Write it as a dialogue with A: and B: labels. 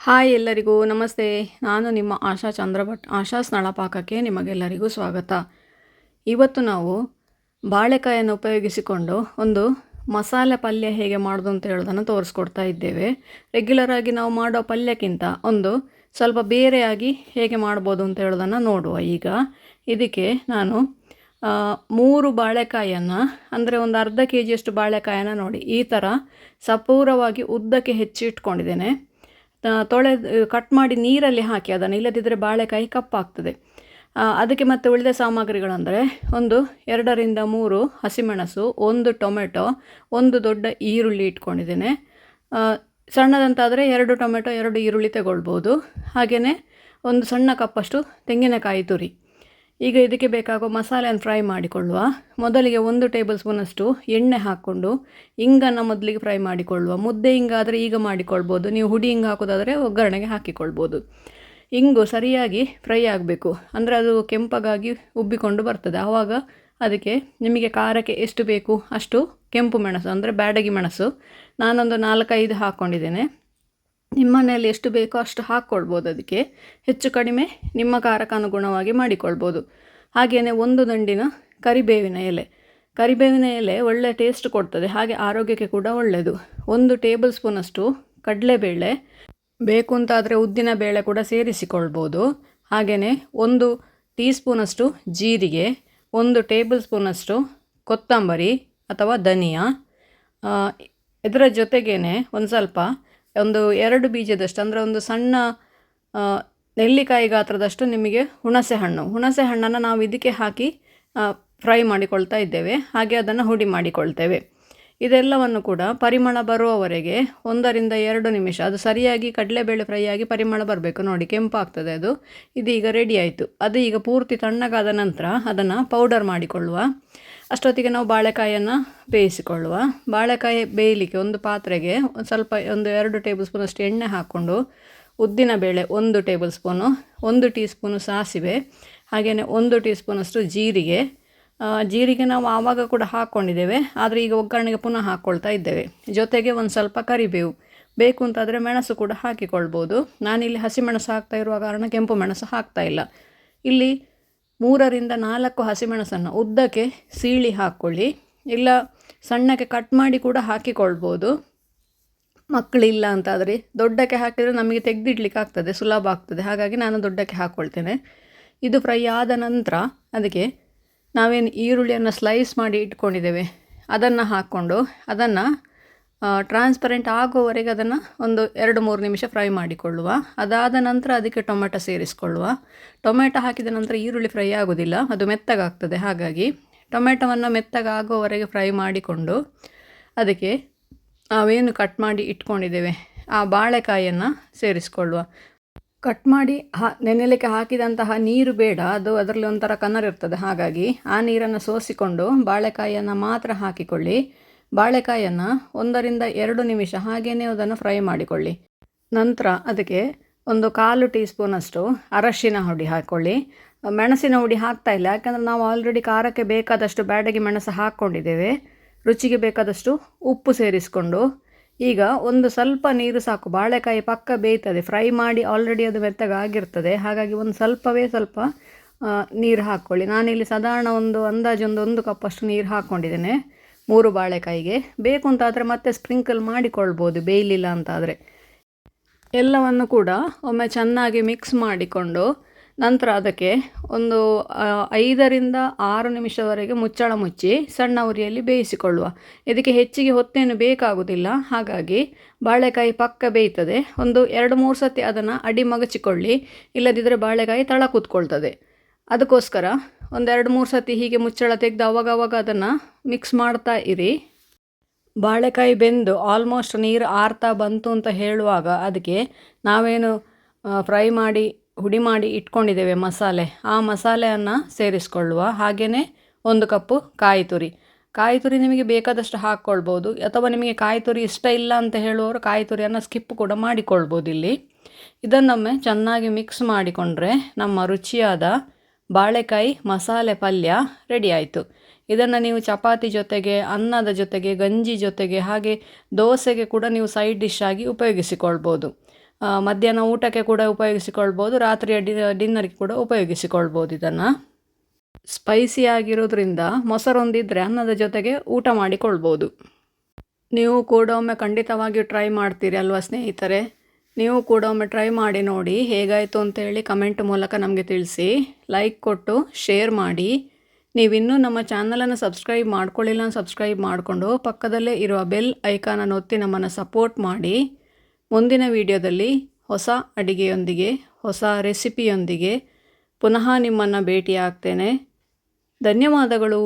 A: Hi ಎಲ್ಲರಿಗೂ ನಮಸ್ತೆ. ನಾನು ನಿಮ್ಮ ಆಶಾ ಚಂದ್ರಭಟ್. ಆಶಾಸ್ ನಳಪಾಕಕ್ಕೆ ನಿಮಗೆಲ್ಲರಿಗೂ ಸ್ವಾಗತ. ಇವತ್ತು ನಾವು ಬಾಳೆಕಾಯನ್ನು ಉಪಯೋಗಿಸಿಕೊಂಡು ಒಂದು ಮಸಾಲೆ ಪಲ್ಯ ಹೇಗೆ ಮಾಡೋದು ಅಂತ ಹೇಳೋದನ್ನು ತೋರಿಸ್ಕೊಡ್ತಾ ಇದ್ದೇವೆ. ರೆಗ್ಯುಲರಾಗಿ ನಾವು ಮಾಡೋ ಪಲ್ಯಕ್ಕಿಂತ ಒಂದು ಸ್ವಲ್ಪ ಬೇರೆಯಾಗಿ ಹೇಗೆ ಮಾಡ್ಬೋದು ಅಂತ ಹೇಳೋದನ್ನು ನೋಡುವ. ಈಗ ಇದಕ್ಕೆ ನಾನು 3 ಬಾಳೆಕಾಯನ್ನು, ಅಂದರೆ ಒಂದು ಅರ್ಧ kg ಬಾಳೆಕಾಯನ್ನು ನೋಡಿ ಈ ಥರ ಸಪೂರವಾಗಿ ಉದ್ದಕ್ಕೆ ಹೆಚ್ಚಿಟ್ಕೊಂಡಿದ್ದೇನೆ. ಕಟ್ ಮಾಡಿ ನೀರಲ್ಲಿ ಹಾಕಿ ಅದನ್ನು, ಇಲ್ಲದಿದ್ದರೆ ಬಾಳೆಕಾಯಿ ಕಪ್ಪಾಗ್ತದೆ. ಅದಕ್ಕೆ ಮತ್ತೆ ಉಳಿದ ಸಾಮಗ್ರಿಗಳಂದರೆ ಒಂದು 2 ರಿಂದ 3 ಹಸಿಮೆಣಸು, 1 ಟೊಮೆಟೊ, 1 ದೊಡ್ಡ ಈರುಳ್ಳಿ ಇಟ್ಕೊಂಡಿದ್ದೇನೆ. ಸಣ್ಣದಂತಾದರೆ 2 ಟೊಮೆಟೊ 2 ಈರುಳ್ಳಿ ತಗೊಳ್ಬೋದು. ಹಾಗೆಯೇ ಒಂದು ಸಣ್ಣ ಕಪ್ಪಷ್ಟು ತೆಂಗಿನಕಾಯಿ ತುರಿ. ಈಗ ಇದಕ್ಕೆ ಬೇಕಾಗೋ ಮಸಾಲೆಯನ್ನು ಫ್ರೈ ಮಾಡಿಕೊಳ್ಳುವ. ಮೊದಲಿಗೆ 1 ಟೇಬಲ್ ಸ್ಪೂನಷ್ಟು ಎಣ್ಣೆ ಹಾಕ್ಕೊಂಡು ಇಂಗನ್ನು ಮೊದಲಿಗೆ ಫ್ರೈ ಮಾಡಿಕೊಳ್ಳುವ. ಮುದ್ದೆ ಇಂಗಾದರೆ ಈಗ ಮಾಡಿಕೊಳ್ಬೋದು, ನೀವು ಹುಡಿ ಇಂಗು ಹಾಕೋದಾದರೆ ಒಗ್ಗರಣೆಗೆ ಹಾಕಿಕೊಳ್ಬೋದು. ಇಂಗು ಸರಿಯಾಗಿ ಫ್ರೈ ಆಗಬೇಕು, ಅಂದರೆ ಅದು ಕೆಂಪಗಾಗಿ ಉಬ್ಬಿಕೊಂಡು ಬರ್ತದೆ. ಆವಾಗ ಅದಕ್ಕೆ ನಿಮಗೆ ಖಾರಕ್ಕೆ ಎಷ್ಟು ಬೇಕು ಅಷ್ಟು ಕೆಂಪು ಮೆಣಸು, ಅಂದರೆ ಬ್ಯಾಡಗಿ ಮೆಣಸು ನಾನೊಂದು 4-5 ಹಾಕ್ಕೊಂಡಿದ್ದೇನೆ. ನಿಮ್ಮ ಮನೆಯಲ್ಲಿ ಎಷ್ಟು ಬೇಕೋ ಅಷ್ಟು ಹಾಕ್ಕೊಳ್ಬೋದು. ಅದಕ್ಕೆ ಹೆಚ್ಚು ಕಡಿಮೆ ನಿಮ್ಮ ಖಾರಕ್ಕೆ ಅನುಗುಣವಾಗಿ ಮಾಡಿಕೊಳ್ಬೋದು. ಹಾಗೆಯೇ 1 ದಂಡಿನ ಕರಿಬೇವಿನ ಎಲೆ ಒಳ್ಳೆ ಟೇಸ್ಟ್ ಕೊಡ್ತದೆ, ಹಾಗೆ ಆರೋಗ್ಯಕ್ಕೆ ಕೂಡ ಒಳ್ಳೆಯದು. 1 ಟೇಬಲ್ ಸ್ಪೂನಷ್ಟು ಕಡಲೆಬೇಳೆ, ಬೇಕು ಅಂತಾದರೆ ಉದ್ದಿನ ಬೇಳೆ ಕೂಡ ಸೇರಿಸಿಕೊಳ್ಬೋದು. ಹಾಗೆಯೇ 1 ಟೀ ಸ್ಪೂನಷ್ಟು ಜೀರಿಗೆ, 1 ಟೇಬಲ್ ಸ್ಪೂನಷ್ಟು ಕೊತ್ತಂಬರಿ ಅಥವಾ ಧನಿಯಾ, ಇದರ ಜೊತೆಗೇ ಒಂದು 2 ಬೀಜದಷ್ಟು, ಅಂದರೆ ಒಂದು ಸಣ್ಣ ನೆಲ್ಲಿಕಾಯಿ ಗಾತ್ರದಷ್ಟು ನಿಮಗೆ ಹುಣಸೆ ಹಣ್ಣನ್ನು ನಾವು ಇದಕ್ಕೆ ಹಾಕಿ ಫ್ರೈ ಮಾಡಿಕೊಳ್ತಾ ಇದ್ದೇವೆ. ಹಾಗೆ ಅದನ್ನು ಹುಡಿ ಮಾಡಿಕೊಳ್ತೇವೆ. ಇದೆಲ್ಲವನ್ನು ಕೂಡ ಪರಿಮಳ ಬರುವವರೆಗೆ 1 ರಿಂದ 2 ನಿಮಿಷ, ಅದು ಸರಿಯಾಗಿ ಕಡಲೆಬೇಳೆ ಫ್ರೈ ಆಗಿ ಪರಿಮಳ ಬರಬೇಕು. ನೋಡಿ ಕೆಂಪಾಗ್ತದೆ ಅದು. ಇದೀಗ ರೆಡಿ ಆಯಿತು. ಅದು ಈಗ ಪೂರ್ತಿ ತಣ್ಣಗಾದ ನಂತರ ಅದನ್ನು ಪೌಡರ್ ಮಾಡಿಕೊಳ್ಳುವ. ಅಷ್ಟೊತ್ತಿಗೆ ನಾವು ಬಾಳೆಕಾಯನ್ನು ಬೇಯಿಸಿಕೊಳ್ಳುವ. ಬಾಳೆಕಾಯಿ ಬೇಯಲಿಕ್ಕೆ ಒಂದು ಪಾತ್ರೆಗೆ ಒಂದು 2 ಟೇಬಲ್ ಸ್ಪೂನಷ್ಟು ಎಣ್ಣೆ ಹಾಕ್ಕೊಂಡು ಉದ್ದಿನ ಬೇಳೆ 1 ಟೇಬಲ್ ಸ್ಪೂನು, 1 ಟೀ ಸ್ಪೂನು ಸಾಸಿವೆ, ಹಾಗೆಯೇ 1 ಟೀ ಸ್ಪೂನಷ್ಟು ಜೀರಿಗೆ ನಾವು ಆವಾಗ ಕೂಡ ಹಾಕ್ಕೊಂಡಿದ್ದೇವೆ, ಆದರೆ ಈಗ ಒಗ್ಗರಣೆಗೆ ಪುನಃ ಹಾಕ್ಕೊಳ್ತಾ ಇದ್ದೇವೆ. ಜೊತೆಗೆ ಒಂದು ಸ್ವಲ್ಪ ಕರಿಬೇವು, ಬೇಕು ಅಂತಾದರೆ ಮೆಣಸು ಕೂಡ ಹಾಕಿಕೊಳ್ಬೋದು. ನಾನಿಲ್ಲಿ ಹಸಿಮೆಣಸು ಹಾಕ್ತಾ ಇರುವ ಕಾರಣ ಕೆಂಪು ಮೆಣಸು ಹಾಕ್ತಾ ಇಲ್ಲ. ಇಲ್ಲಿ 3 ರಿಂದ 4 ಹಸಿಮೆಣಸನ್ನು ಉದ್ದಕ್ಕೆ ಸೀಳಿ ಹಾಕ್ಕೊಳ್ಳಿ, ಇಲ್ಲ ಸಣ್ಣಕ್ಕೆ ಕಟ್ ಮಾಡಿ ಕೂಡ ಹಾಕಿಕೊಳ್ಬೋದು. ಮಕ್ಕಳಿಲ್ಲ ಅಂತಾದರೆ ದೊಡ್ಡಕ್ಕೆ ಹಾಕಿದರೆ ನಮಗೆ ತೆಗೆದಿಡ್ಲಿಕ್ಕೆ ಆಗ್ತದೆ, ಸುಲಭ ಆಗ್ತದೆ. ಹಾಗಾಗಿ ನಾನು ದೊಡ್ಡಕ್ಕೆ ಹಾಕ್ಕೊಳ್ತೇನೆ. ಇದು ಫ್ರೈ ಆದ ನಂತರ ಅದಕ್ಕೆ ನಾವೇನು ಈರುಳ್ಳಿಯನ್ನು ಸ್ಲೈಸ್ ಮಾಡಿ ಇಟ್ಕೊಂಡಿದ್ದೇವೆ ಅದನ್ನು ಹಾಕ್ಕೊಂಡು ಅದನ್ನು ಟ್ರಾನ್ಸ್ಪರೆಂಟ್ ಆಗುವವರೆಗೆ ಅದನ್ನು ಒಂದು 2-3 ನಿಮಿಷ ಫ್ರೈ ಮಾಡಿಕೊಳ್ಳುವ. ಅದಾದ ನಂತರ ಅದಕ್ಕೆ ಟೊಮೆಟೊ ಸೇರಿಸಿಕೊಳ್ಳುವ. ಟೊಮೆಟೊ ಹಾಕಿದ ನಂತರ ಈರುಳ್ಳಿ ಫ್ರೈ ಆಗೋದಿಲ್ಲ, ಅದು ಮೆತ್ತಗಾಗ್ತದೆ. ಹಾಗಾಗಿ ಟೊಮೆಟೊವನ್ನು ಮೆತ್ತಗಾಗುವವರೆಗೆ ಫ್ರೈ ಮಾಡಿಕೊಂಡು ಅದಕ್ಕೆ ನಾವೇನು ಕಟ್ ಮಾಡಿ ಇಟ್ಕೊಂಡಿದ್ದೇವೆ ಆ ಬಾಳೆಕಾಯನ್ನು ಸೇರಿಸಿಕೊಳ್ಳುವ. ಕಟ್ ಮಾಡಿ ನೆನೆಯಲಿಕ್ಕೆ ಹಾಕಿದಂತಹ ನೀರು ಬೇಡ, ಅದು ಅದರಲ್ಲಿ ಒಂಥರ ಕನರ್ ಇರ್ತದೆ. ಹಾಗಾಗಿ ಆ ನೀರನ್ನು ಸೋಸಿಕೊಂಡು ಬಾಳೆಕಾಯನ್ನು ಮಾತ್ರ ಹಾಕಿಕೊಳ್ಳಿ. ಬಾಳೆಕಾಯನ್ನು 1 ರಿಂದ 2 ನಿಮಿಷ ಹಾಗೆಯೇ ಅದನ್ನು ಫ್ರೈ ಮಾಡಿಕೊಳ್ಳಿ. ನಂತರ ಅದಕ್ಕೆ ಒಂದು 1/4 ಟೀ ಸ್ಪೂನಷ್ಟು ಅರಶಿನ ಹುಡಿ ಹಾಕ್ಕೊಳ್ಳಿ. ಮೆಣಸಿನ ಹುಡಿ ಹಾಕ್ತಾ ಇಲ್ಲ, ಯಾಕಂದರೆ ನಾವು ಆಲ್ರೆಡಿ ಖಾರಕ್ಕೆ ಬೇಕಾದಷ್ಟು ಬ್ಯಾಡಗಿ ಮೆಣಸು ಹಾಕ್ಕೊಂಡಿದ್ದೇವೆ. ರುಚಿಗೆ ಬೇಕಾದಷ್ಟು ಉಪ್ಪು ಸೇರಿಸಿಕೊಂಡು ಈಗ ಒಂದು ಸ್ವಲ್ಪ ನೀರು ಸಾಕು. ಬಾಳೆಕಾಯಿ ಪಕ್ಕ ಬೇಯ್ತದೆ, ಫ್ರೈ ಮಾಡಿ ಆಲ್ರೆಡಿ ಅದು ಮೆತ್ತಗಾಗಿರ್ತದೆ. ಹಾಗಾಗಿ ಸ್ವಲ್ಪ ನೀರು ಹಾಕ್ಕೊಳ್ಳಿ. ನಾನಿಲ್ಲಿ ಸಾಧಾರಣ ಅಂದಾಜು 1 ಕಪ್ಪಷ್ಟು ನೀರು ಹಾಕ್ಕೊಂಡಿದ್ದೇನೆ 3 ಬಾಳೆಕಾಯಿಗೆ. ಬೇಕು ಅಂತಾದರೆ ಮತ್ತೆ ಸ್ಪ್ರಿಂಕಲ್ ಮಾಡಿಕೊಳ್ಬೋದು, ಬೇಯಲಿಲ್ಲ ಅಂತಾದರೆ. ಎಲ್ಲವನ್ನು ಕೂಡ ಒಮ್ಮೆ ಚೆನ್ನಾಗಿ ಮಿಕ್ಸ್ ಮಾಡಿಕೊಂಡು ನಂತರ ಅದಕ್ಕೆ ಒಂದು 5 ರಿಂದ 6 ನಿಮಿಷವರೆಗೆ ಮುಚ್ಚಳ ಮುಚ್ಚಿ ಸಣ್ಣ ಉರಿಯಲ್ಲಿ ಬೇಯಿಸಿಕೊಳ್ಳುವ. ಇದಕ್ಕೆ ಹೆಚ್ಚಿಗೆ ಹೊತ್ತೇನು ಬೇಕಾಗುವುದಿಲ್ಲ, ಹಾಗಾಗಿ ಬಾಳೆಕಾಯಿ ಪಕ್ಕ ಬೇಯ್ತದೆ. ಒಂದು 2-3 ಸತಿ ಅದನ್ನು ಅಡಿ ಮಗಚಿಕೊಳ್ಳಿ, ಇಲ್ಲದಿದ್ದರೆ ಬಾಳೆಕಾಯಿ ತಳ ಕೂತ್ಕೊಳ್ತದೆ. ಅದಕ್ಕೋಸ್ಕರ ಒಂದು 2-3 ಸತಿ ಹೀಗೆ ಮುಚ್ಚಳ ತೆಗೆದು ಅವಾಗವಾಗ ಅದನ್ನು ಮಿಕ್ಸ್ ಮಾಡ್ತಾ ಇರಿ. ಬಾಳೆಕಾಯಿ ಬೆಂದು ಆಲ್ಮೋಸ್ಟ್ ನೀರು ಆರ್ತಾ ಬಂತು ಅಂತ ಹೇಳುವಾಗ ಅದಕ್ಕೆ ನಾವೇನು ಫ್ರೈ ಮಾಡಿ ಹುಡಿ ಮಾಡಿ ಇಟ್ಕೊಂಡಿದ್ದೇವೆ ಆ ಮಸಾಲೆಯನ್ನು ಸೇರಿಸಿಕೊಳ್ಳುವ. ಹಾಗೆಯೇ 1 ಕಪ್ಪು ಕಾಯಿ ತುರಿ ನಿಮಗೆ ಬೇಕಾದಷ್ಟು ಹಾಕ್ಕೊಳ್ಬೋದು, ಅಥವಾ ನಿಮಗೆ ಕಾಯಿ ತುರಿ ಇಷ್ಟ ಇಲ್ಲ ಅಂತ ಹೇಳುವವರು ಕಾಯಿ ತುರಿಯನ್ನು ಸ್ಕಿಪ್ ಕೂಡ ಮಾಡಿಕೊಳ್ಬೋದು. ಇಲ್ಲಿ ಇದನ್ನೊಮ್ಮೆ ಚೆನ್ನಾಗಿ ಮಿಕ್ಸ್ ಮಾಡಿಕೊಂಡ್ರೆ ನಮ್ಮ ರುಚಿಯಾದ ಬಾಳೆಕಾಯಿ ಮಸಾಲೆ ಪಲ್ಯ ರೆಡಿ ಆಯಿತು. ಇದನ್ನು ನೀವು ಚಪಾತಿ ಜೊತೆಗೆ, ಅನ್ನದ ಜೊತೆಗೆ, ಗಂಜಿ ಜೊತೆಗೆ, ಹಾಗೆ ದೋಸೆಗೆ ಕೂಡ ನೀವು ಸೈಡ್ ಡಿಶ್ ಆಗಿ ಉಪಯೋಗಿಸಿಕೊಳ್ಬೋದು. ಮಧ್ಯಾಹ್ನ ಊಟಕ್ಕೆ ಕೂಡ ಉಪಯೋಗಿಸಿಕೊಳ್ಬೋದು, ರಾತ್ರಿಯ ಡಿನ್ನರ್ಗೆ ಕೂಡ ಉಪಯೋಗಿಸಿಕೊಳ್ಬೋದು. ಇದನ್ನು ಸ್ಪೈಸಿ ಆಗಿರೋದ್ರಿಂದ ಮೊಸರೊಂದಿದ್ದರೆ ಅನ್ನದ ಜೊತೆಗೆ ಊಟ ಮಾಡಿಕೊಳ್ಬೋದು. ನೀವು ಕೂಡ ಒಮ್ಮೆ ಖಂಡಿತವಾಗಿಯೂ ಟ್ರೈ ಮಾಡ್ತೀರಿ ಅಲ್ವಾ ಸ್ನೇಹಿತರೆ? ನೀವು ಕೂಡ ಒಮ್ಮೆ ಟ್ರೈ ಮಾಡಿ ನೋಡಿ, ಹೇಗಾಯಿತು ಅಂತೇಳಿ ಕಮೆಂಟ್ ಮೂಲಕ ನಮಗೆ ತಿಳಿಸಿ. ಲೈಕ್ ಕೊಟ್ಟು ಶೇರ್ ಮಾಡಿ. ನೀವಿನ್ನೂ ನಮ್ಮ ಚಾನಲನ್ನು ಸಬ್ಸ್ಕ್ರೈಬ್ ಮಾಡ್ಕೊಳ್ಳಿಲ್ಲ, ಸಬ್ಸ್ಕ್ರೈಬ್ ಮಾಡಿಕೊಂಡು ಪಕ್ಕದಲ್ಲೇ ಇರುವ ಬೆಲ್ ಐಕಾನನ್ನು ಒತ್ತಿ ನಮ್ಮನ್ನು ಸಪೋರ್ಟ್ ಮಾಡಿ. ಮುಂದಿನ ವಿಡಿಯೋದಲ್ಲಿ ಹೊಸ ಅಡಿಗೆಯೊಂದಿಗೆ, ಹೊಸ ರೆಸಿಪಿಯೊಂದಿಗೆ ಪುನಃ ನಿಮ್ಮನ್ನು ಭೇಟಿ ಆಗ್ತೇನೆ. ಧನ್ಯವಾದಗಳು.